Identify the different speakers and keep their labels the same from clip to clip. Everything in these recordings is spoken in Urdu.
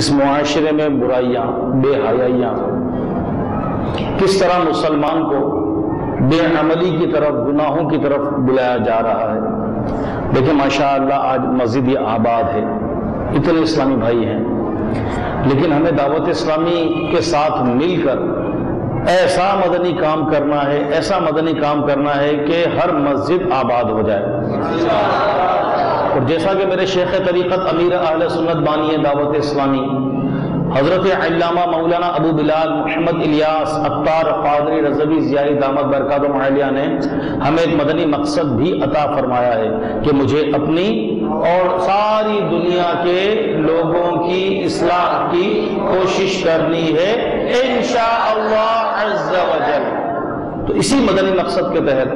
Speaker 1: اس معاشرے میں برائیاں، بے حیائیاں، کس طرح مسلمان کو بے عملی کی طرف، گناہوں کی طرف بلایا جا رہا ہے۔ دیکھیں ماشاءاللہ آج مسجد یہ آباد ہے، اتنے اسلامی بھائی ہیں، لیکن ہمیں دعوت اسلامی کے ساتھ مل کر ایسا مدنی کام کرنا ہے، ایسا مدنی کام کرنا ہے کہ ہر مسجد آباد ہو جائے۔ اور جیسا کہ میرے شیخ طریقت امیر اہل سنت بانی دعوت اسلامی حضرت علامہ مولانا ابو بلال محمد الیاس عطار قادری رضوی ضیائی دامت برکاتہم عالیہ نے ہمیں ایک مدنی مقصد بھی عطا فرمایا ہے کہ مجھے اپنی اور ساری دنیا کے لوگوں کی اصلاح کی کوشش کرنی ہے انشاءاللہ عز و جل۔ تو اسی مدنی مقصد کے تحت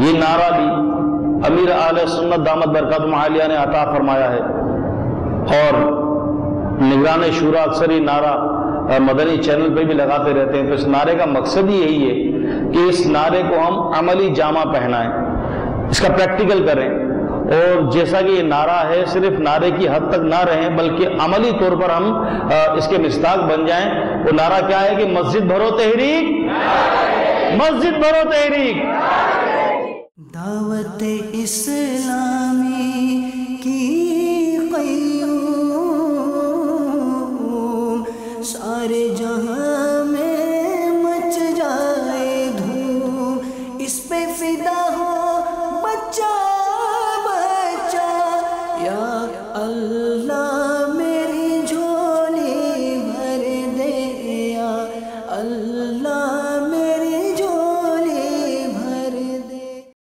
Speaker 1: یہ نعرہ بھی امیر اہل سنت دامت برکاتہم عالیہ نے عطا فرمایا ہے، اور نگران شورا اکثر یہ نعرہ مدنی چینل پہ بھی لگاتے رہتے ہیں۔ تو اس نعرے کا مقصد ہی یہی ہے کہ اس نعرے کو ہم عملی جامہ پہنائیں، اس کا پریکٹیکل کریں، اور جیسا کہ یہ نعرہ ہے صرف نعرے کی حد تک نہ رہیں بلکہ عملی طور پر ہم اس کے مصداق بن جائیں۔ وہ نعرہ کیا ہے کہ مسجد بھرو تحریک، مسجد بھرو تحریک۔
Speaker 2: دعوت اسلامی